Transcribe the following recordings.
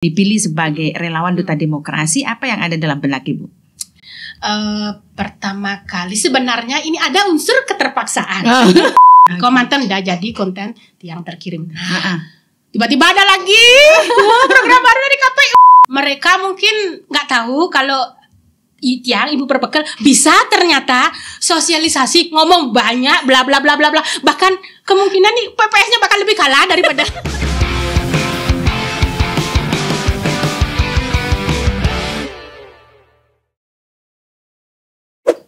dipilih sebagai relawan Duta Demokrasi, apa yang ada dalam benak Ibu? Pertama kali sebenarnya ini ada unsur keterpaksaan. Komandan udah jadi konten yang terkirim. Tiba-tiba ada lagi program baru dari KPU. Mereka mungkin nggak tahu kalau yang ibu perbekal bisa ternyata sosialisasi, ngomong banyak, bla bla bla bla bla. Bahkan kemungkinan nih PPS-nya bakal lebih kalah daripada.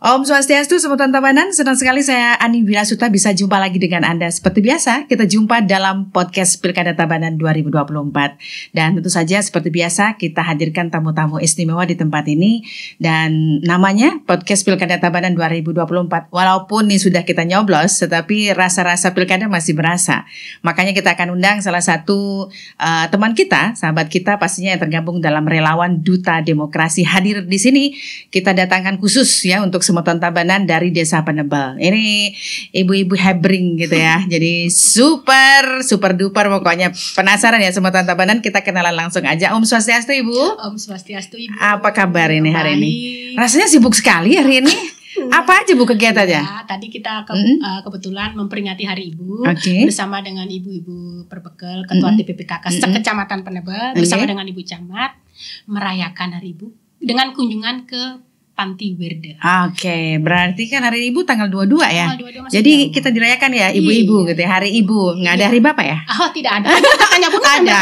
Om Swastiastu, Semutan Tabanan. Senang sekali saya Ani Wirasuta bisa jumpa lagi dengan Anda. Seperti biasa, kita jumpa dalam podcast Pilkada Tabanan 2024. Dan tentu saja seperti biasa, kita hadirkan tamu-tamu istimewa di tempat ini. Dan namanya podcast Pilkada Tabanan 2024. Walaupun ini sudah kita nyoblos, tetapi rasa-rasa pilkada masih berasa. Makanya kita akan undang salah satu teman kita, sahabat kita pastinya yang tergabung dalam relawan Duta Demokrasi. Hadir di sini, kita datangkan khusus ya untuk Semutan Tabanan dari Desa Penebel. Ini ibu-ibu hebring gitu ya. Jadi super duper pokoknya. Penasaran ya Semutan Tabanan, kita kenalan langsung aja. Om Swastiastu Ibu. Om Swastiastu Ibu. Apa kabar ini hari ini? Rasanya sibuk sekali hari ini. Apa aja Bu kegiatannya? Ya, tadi kita kebetulan memperingati Hari Ibu bersama dengan ibu-ibu perbekal, Ketua TPPKK Kecamatan Penebel bersama dengan Ibu Camat merayakan Hari Ibu dengan kunjungan ke Panti Wirda. Oke, berarti kan Hari Ibu tanggal 22 ya. Tanggal 22 jadi kita dirayakan ya ibu-ibu gitu ya, Hari Ibu. Nggak ada Hari Bapak ya? Oh, tidak ada. Katanya pun ada.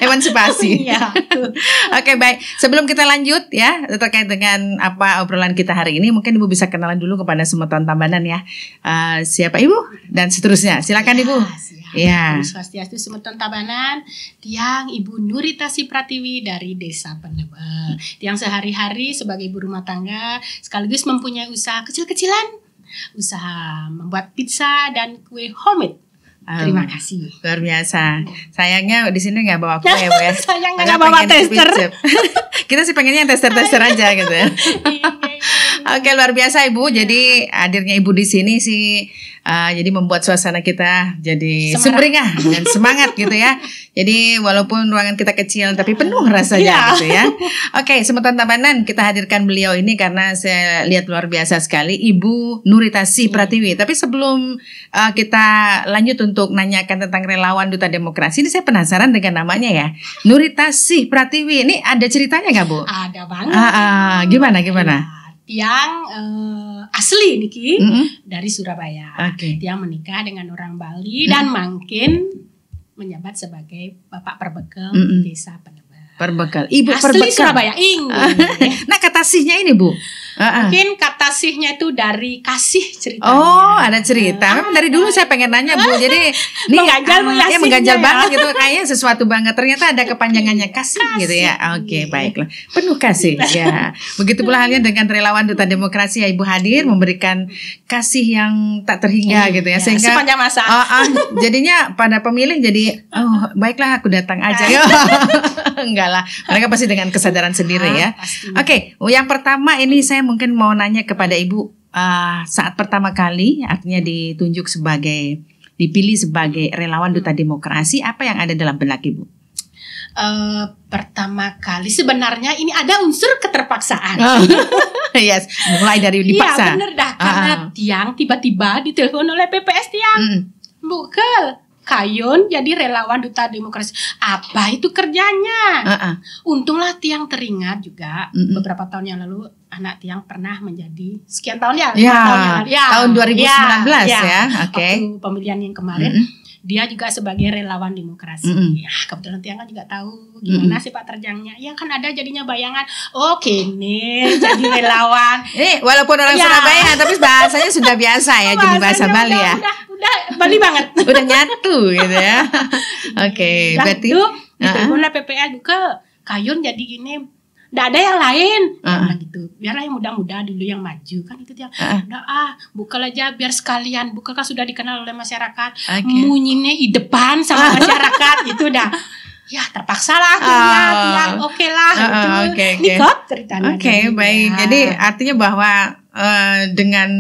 Emansipasi. Oke, baik. Sebelum kita lanjut ya terkait dengan apa obrolan kita hari ini, mungkin Ibu bisa kenalan dulu kepada Semutan Tabanan ya. Siapa Ibu dan seterusnya. Silakan Ibu. Ya. Swastiastu Semutan Tabanan, Tiang Ibu Nuritasi Pratiwi dari Desa Penebel. Tiang sehari-hari sebagai ibu rumah tangga sekaligus mempunyai usaha kecil-kecilan, usaha membuat pizza dan kue homemade. Terima kasih. Luar biasa. Sayangnya di sini nggak bawa kue ya Bu ya. Sayangnya nggak bawa tester. Kita sih pengennya yang tester-tester aja gitu ya. Oke, luar biasa Ibu. Jadi hadirnya Ibu di sini sih jadi membuat suasana kita jadi sumringah dan semangat gitu ya. Jadi walaupun ruangan kita kecil tapi penuh rasanya gitu ya. Oke, Semutan Tabanan kita hadirkan beliau ini karena saya lihat luar biasa sekali Ibu Nuritasi Pratiwi. Tapi sebelum kita lanjut untuk nanyakan tentang relawan Duta Demokrasi, ini saya penasaran dengan namanya ya. Nuritasi Pratiwi ini ada ceritanya nggak Bu? Ada banget. Gimana? Yang asli Niki dari Surabaya. Dia menikah dengan orang Bali dan makin menjabat sebagai Bapak Perbekal Desa Penebel. Perbekal. Ibu asli Perbekal. Surabaya. Nah, kata sihnya ini Bu. Mungkin kata sihnya itu dari kasih ceritanya. Oh, ada cerita. Memang dari dulu saya pengen nanya Bu. Jadi ini mengganjal Bu ya. Mengganjal banget gitu. Kayaknya sesuatu banget. Ternyata ada kepanjangannya kasih gitu ya. Oke, baiklah. Penuh kasih ya. Begitu pula halnya dengan relawan Duta Demokrasi ya, Ibu hadir memberikan kasih yang tak terhingga gitu ya. Sehingga sepanjang masa. Jadinya pada pemilih jadi baiklah aku datang aja. Enggak lah. Mereka pasti dengan kesadaran sendiri ya. Oke, yang pertama ini saya mungkin mau nanya kepada Ibu, saat pertama kali artinya dipilih sebagai relawan Duta Demokrasi, apa yang ada dalam benak Ibu? Pertama kali sebenarnya ini ada unsur keterpaksaan. Yes, mulai dari dipaksa. Iya bener dah, karena Tiang tiba-tiba ditelepon oleh PPS Tiang. Bukel Kayun jadi relawan Duta Demokrasi. Apa itu kerjanya? Untunglah Tiang teringat juga beberapa tahun yang lalu anak Tiang pernah menjadi sekian tahun ya. Tahun 2019 ya. Waktu pemilihan yang kemarin. Dia juga sebagai relawan demokrasi. Ya, kebetulan Tiang kan juga tahu gimana sih Pak terjangnya. Ya kan ada jadinya bayangan, nih jadi relawan. Walaupun orang Surabaya tapi bahasanya sudah biasa ya, jadi bahasa Bali ya. Udah Bali banget. Udah nyatu gitu ya. Oke, berarti ditelepon oleh PPS juga Kayun jadi gini. Nggak ada yang lain gitu. Biarlah yang muda-muda dulu yang maju. Kan itu Tiang. Udah Bukel aja biar sekalian. Bukel kan sudah dikenal oleh masyarakat. Munyinya di depan sama masyarakat gitu dah. Ya terpaksa lah Tiang. Oke lah Nikot ceritanya. Baik. Jadi artinya bahwa dengan,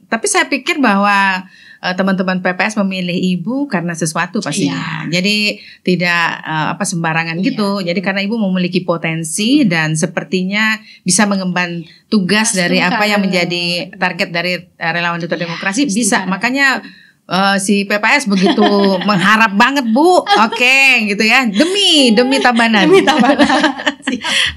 tapi saya pikir bahwa teman-teman PPS memilih Ibu karena sesuatu pastinya. Jadi tidak sembarangan gitu. Jadi karena Ibu memiliki potensi dan sepertinya bisa mengemban tugas dari apa yang menjadi target dari Relawan Duta Demokrasi bisa. Makanya si PPS begitu mengharap banget Bu, gitu ya, demi Tabanan.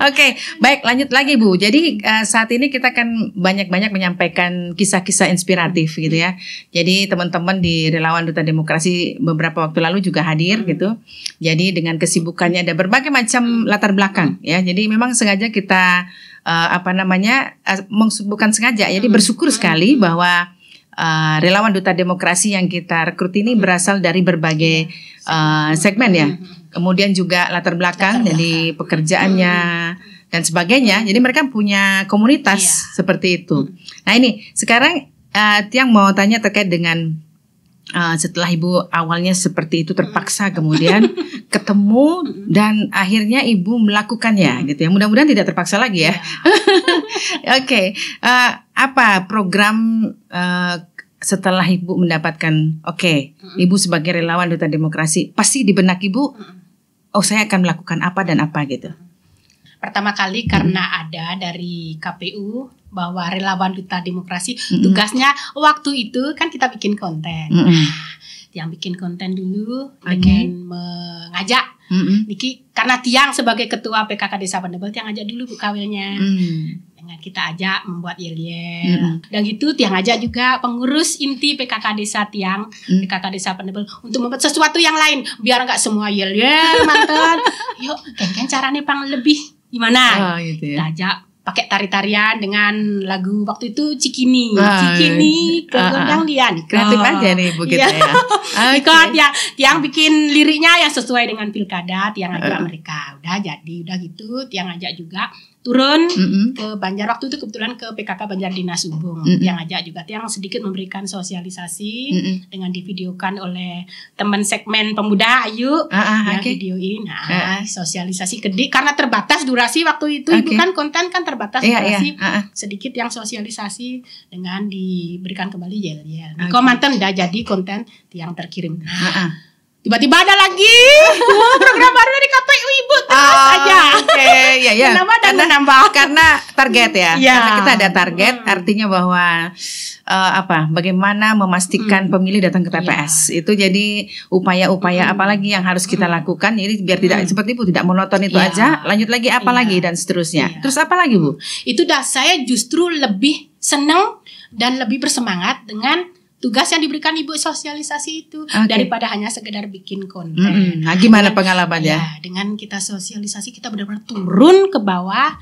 Oke, baik, lanjut lagi Bu. Jadi saat ini kita akan banyak menyampaikan kisah-kisah inspiratif gitu ya. Jadi teman-teman di Relawan Duta Demokrasi beberapa waktu lalu juga hadir gitu. Jadi dengan kesibukannya ada berbagai macam latar belakang ya. Jadi memang sengaja kita bukan sengaja. Jadi bersyukur sekali bahwa Relawan Duta Demokrasi yang kita rekrut ini berasal dari berbagai segmen ya. Kemudian juga latar belakang dari pekerjaannya dan sebagainya. Jadi mereka punya komunitas seperti itu. Nah ini sekarang Tiang mau tanya terkait dengan setelah Ibu awalnya seperti itu terpaksa kemudian ketemu dan akhirnya Ibu melakukannya gitu ya. Mudah-mudahan tidak terpaksa lagi ya. Oke, apa program setelah Ibu mendapatkan Ibu sebagai relawan Duta Demokrasi, pasti di benak Ibu saya akan melakukan apa dan apa gitu. Pertama kali karena ada dari KPU bahwa relawan Duta Demokrasi tugasnya waktu itu kan kita bikin konten. Yang bikin konten dulu dengan mengajak Niki, karena Tiang sebagai ketua PKK Desa Penebel, Tiang ajak dulu Bu Kawilnya. Dengan kita ajak membuat yel-yel. Dan gitu Tiang ajak juga pengurus inti PKK Desa Tiang, PKK Desa Penebel untuk membuat sesuatu yang lain biar enggak semua yel-yel mantan. Yuk, kan caranya pang lebih gimana? Gitu ya. Kita ajak pakai tari-tarian dengan lagu waktu itu Cikini, Cikini ke gondang dia nih. Kreatif aja nih Bu kita ya. Tiang bikin liriknya yang sesuai dengan pilkada, Tiang ajak mereka. Udah gitu, Tiang ajak juga turun ke Banjar waktu itu kebetulan ke PKK Banjar Dinas Ubung. Tiang ajak juga, Tiang sedikit memberikan sosialisasi dengan divideokan oleh teman segmen pemuda Ayu yang videoin. Sosialisasi kedik karena terbatas durasi waktu itu Ibu kan konten kan terbatas durasi. Sedikit yang sosialisasi dengan diberikan kembali yel-yel. Komandan udah jadi konten Tiang terkirim. Tiba-tiba ada lagi program baru dari KPU Ibu terus aja. Menambah. Karena target ya. Karena kita ada target, artinya bahwa bagaimana memastikan pemilih datang ke TPS. Itu jadi upaya-upaya apalagi yang harus kita lakukan. Jadi biar tidak seperti Bu, tidak monoton itu aja. Lanjut lagi lagi dan seterusnya. Terus apa lagi Bu? Itu saya justru lebih senang dan lebih bersemangat dengan tugas yang diberikan Ibu sosialisasi itu daripada hanya sekedar bikin konten. Nah, gimana pengalamannya? Ya, dengan kita sosialisasi kita benar-benar turun ke bawah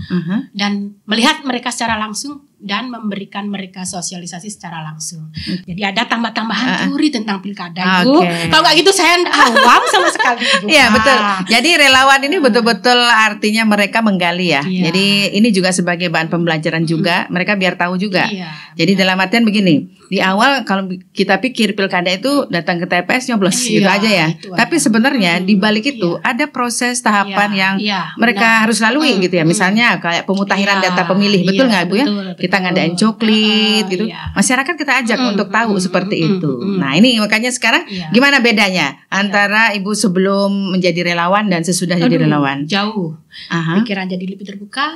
dan melihat mereka secara langsung dan memberikan mereka sosialisasi secara langsung. Jadi ada tambah-tambahan teori tentang pilkada Ibu. Kalau nggak gitu saya awam sama sekali Ibu. Iya betul. Jadi relawan ini betul-betul artinya mereka menggali ya. Jadi ini juga sebagai bahan pembelajaran juga. Mereka biar tahu juga. Jadi dalam artian begini. Di awal kalau kita pikir pilkada itu datang ke TPS nyoblos gitu aja ya. Tapi sebenarnya di balik itu ada proses tahapan yang mereka harus lalui gitu ya. Misalnya kayak pemutahiran data pemilih, betul nggak Bu ya? Kita ngadain coklit gitu. Masyarakat kita ajak untuk tahu seperti itu. Nah ini makanya sekarang gimana bedanya antara Ibu sebelum menjadi relawan dan sesudah jadi relawan? Jauh. Pikiran jadi lebih terbuka,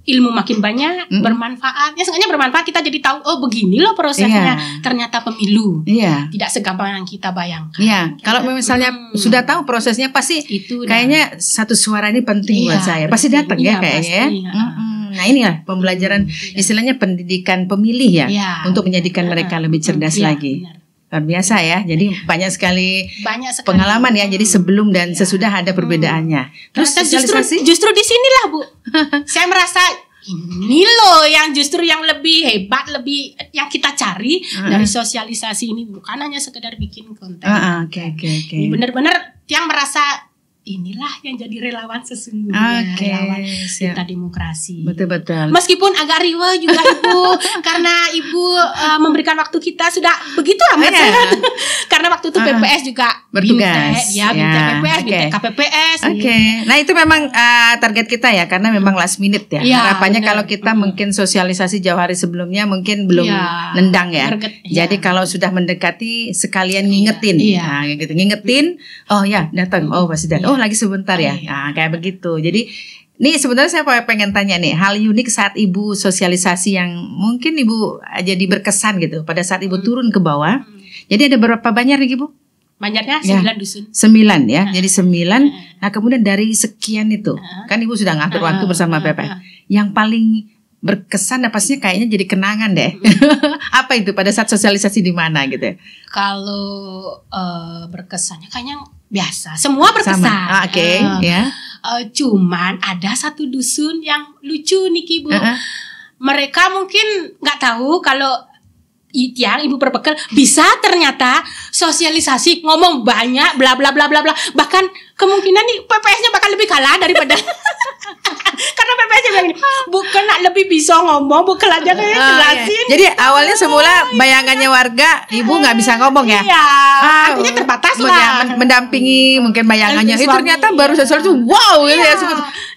ilmu makin banyak, bermanfaat. Ya sengaja bermanfaat kita jadi tahu begini loh prosesnya. Ternyata pemilu tidak segampang yang kita bayangkan. Kalau misalnya sudah tahu prosesnya pasti itu kayaknya satu suara ini penting buat saya. Pasti datang kayaknya ya. Nah inilah pembelajaran istilahnya pendidikan pemilih untuk menjadikan mereka lebih cerdas lagi. Luar biasa ya. Jadi banyak sekali pengalaman ya. Jadi sebelum dan sesudah ada perbedaannya. Terus justru di sinilah Bu. Saya merasa ini loh yang justru yang lebih hebat, lebih yang kita cari dari sosialisasi ini bukan hanya sekedar bikin konten. Oke. Bener-bener yang merasa inilah yang jadi relawan sesungguhnya, relawan Duta Demokrasi. Betul-betul. Meskipun agak riweh juga Ibu, karena Ibu memberikan waktu kita sudah begitu amat sehat. Karena waktu itu PPS juga bertugas, bintek PPS, bintek KPPS. Nah itu memang target kita ya, karena memang last minute ya. Harapannya kalau kita mungkin sosialisasi jauh hari sebelumnya mungkin belum nendang ya. Jadi kalau sudah mendekati sekalian ngingetin, nah gitu ngingetin, oh ya datang, oh pasti datang. Oh lagi sebentar ya, nah kayak begitu. Jadi nih sebenarnya saya pengen tanya nih, hal unik saat Ibu sosialisasi yang mungkin Ibu jadi berkesan gitu pada saat Ibu turun ke bawah. Jadi ada berapa banyak nih Ibu? Banyaknya 9 dusun. 9 ya, jadi 9. Nah kemudian dari sekian itu, kan Ibu sudah ngatur waktu bersama PPS. Yang paling berkesan pastinya kayaknya jadi kenangan deh. Apa itu pada saat sosialisasi di mana gitu? Kalau berkesannya kayaknya biasa, semua berkesan. Ya. Cuman ada satu dusun yang lucu nih Ibu. Mereka mungkin nggak tahu kalau yang Ibu Perbekal bisa ternyata sosialisasi ngomong banyak bla bla bla bla bla, bahkan kemungkinan nih PPS-nya bakal lebih kalah daripada karena PPS-nya bilang ini bukan lebih bisa ngomong, bukan aja kayak jelasin. Jadi awalnya semula bayangannya warga Ibu nggak bisa ngomong ya? Iya, artinya terbatas lah. Mendampingi mungkin bayangannya. Ternyata baru sosialisasi wow gitu ya.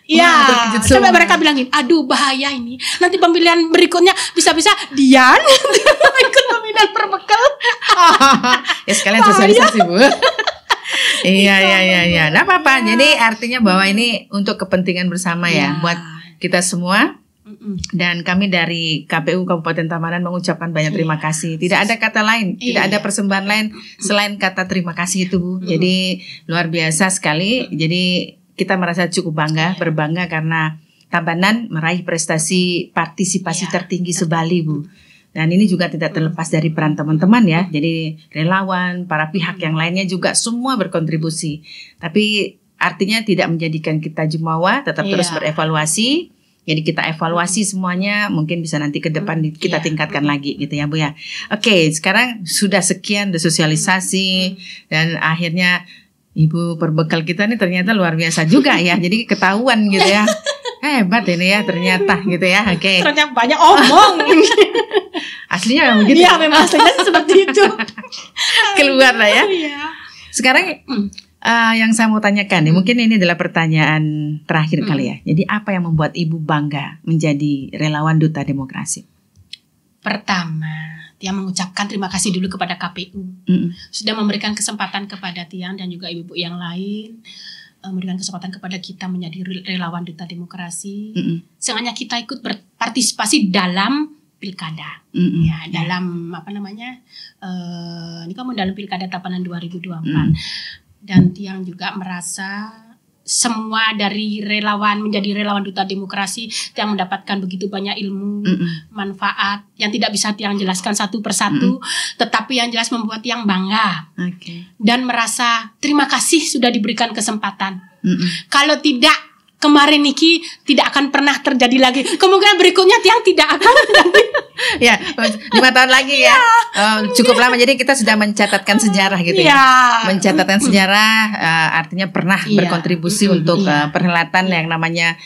Iya, sampai mereka bilangin, aduh bahaya ini. Nanti pemilihan berikutnya bisa-bisa Dian ikut pemilihan Perbekal. Ya sekalian sosialisasi Bu. Iya. Nah apa-apa. Jadi artinya bahwa ini untuk kepentingan bersama ya, buat kita semua. Dan kami dari KPU Kabupaten Tabanan mengucapkan banyak terima kasih. Tidak ada kata lain, tidak ada persembahan lain selain kata terima kasih itu Bu. Jadi luar biasa sekali. Jadi kita merasa cukup berbangga karena Tabanan meraih prestasi partisipasi tertinggi se-Bali Bu. Dan ini juga tidak terlepas dari peran teman-teman ya. Jadi relawan, para pihak yang lainnya juga semua berkontribusi. Tapi artinya tidak menjadikan kita jumawa, tetap terus berevaluasi. Jadi kita evaluasi semuanya, mungkin bisa nanti ke depan kita tingkatkan lagi gitu ya Bu ya. Oke, sekarang sudah sekian sosialisasi dan akhirnya Ibu Perbekal kita nih ternyata luar biasa juga ya. Jadi ketahuan gitu ya. Hebat ini ya ternyata gitu ya. Oke. Ternyata banyak omong. Aslinya begitu. Iya, memang aslinya seperti itu. Keluar lah ya. Sekarang yang saya mau tanyakan nih, mungkin ini adalah pertanyaan terakhir kali ya. Jadi apa yang membuat Ibu bangga menjadi relawan Duta Demokrasi? Pertama, Tiang mengucapkan terima kasih dulu kepada KPU sudah memberikan kesempatan kepada Tiang dan juga ibu-ibu yang lain, memberikan kesempatan kepada kita menjadi relawan Duta Demokrasi. Sengaja kita ikut berpartisipasi dalam pilkada, dalam apa namanya, ini kan dalam pilkada Tabanan 2024. Dan Tiang juga merasa semua dari relawan menjadi relawan Duta Demokrasi yang mendapatkan begitu banyak ilmu, manfaat yang tidak bisa Tiang jelaskan satu persatu, tetapi yang jelas membuat Tiang bangga dan merasa terima kasih sudah diberikan kesempatan. Kalau tidak kemarin Niki tidak akan pernah terjadi lagi. Kemungkinan berikutnya Tiang tidak akan terjadi. Ya, 5 tahun lagi ya. Cukup lama. Jadi kita sudah mencatatkan sejarah gitu ya. Mencatatkan sejarah artinya pernah berkontribusi untuk perhelatan yang namanya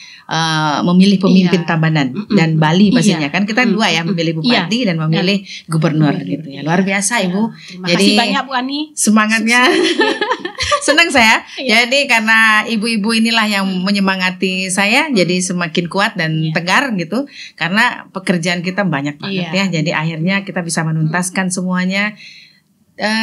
memilih pemimpin Tabanan dan Bali pastinya. Kan kita dua ya, memilih bupati dan memilih gubernur gitu ya. Luar biasa Ibu. Terima kasih banyak Bu Ani. Semangatnya. Senang saya. Jadi karena ibu-ibu inilah yang menyemangati saya jadi semakin kuat dan tegar gitu. Karena pekerjaan kita banyak banget ya. Jadi akhirnya kita bisa menuntaskan semuanya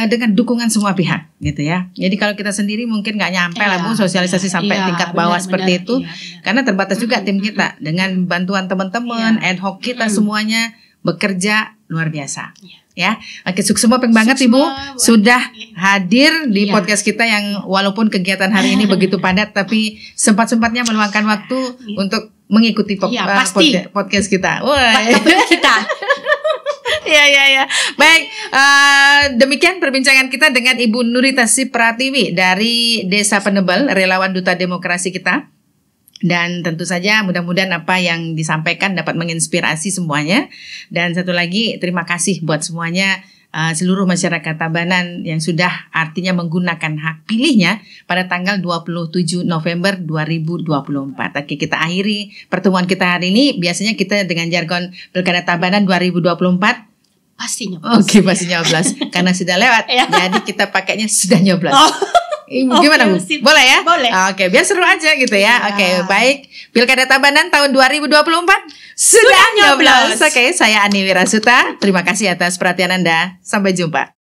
dengan dukungan semua pihak gitu ya. Jadi kalau kita sendiri mungkin nggak nyampe lah Bu sosialisasi sampai tingkat bawah seperti itu. Karena terbatas juga tim kita. Dengan bantuan teman-teman, ad hoc kita semuanya bekerja luar biasa. Ya, oke, sukses banget Ibu sudah hadir di podcast kita yang walaupun kegiatan hari ini begitu padat tapi sempat-sempatnya meluangkan waktu untuk mengikuti podcast kita. Wah, kita. Ya. Baik, demikian perbincangan kita dengan Ibu Nuritasi Pratiwi dari Desa Penebel, relawan Duta Demokrasi kita. Dan tentu saja mudah-mudahan apa yang disampaikan dapat menginspirasi semuanya. Dan satu lagi terima kasih buat semuanya seluruh masyarakat Tabanan yang sudah artinya menggunakan hak pilihnya pada tanggal 27 November 2024. Oke, kita akhiri pertemuan kita hari ini. Biasanya kita dengan jargon Pilkada Tabanan 2024 pasti nyoblos. Oke, pasti nyoblos. Karena sudah lewat, jadi kita pakainya sudah nyoblos. Gimana Bu? Boleh ya? Boleh. Oke, biar seru aja gitu ya. Oke, baik. Pilkada Tabanan tahun 2024 sudah nyoblos. Oke, saya Ani Wirasuta. Terima kasih atas perhatian Anda. Sampai jumpa.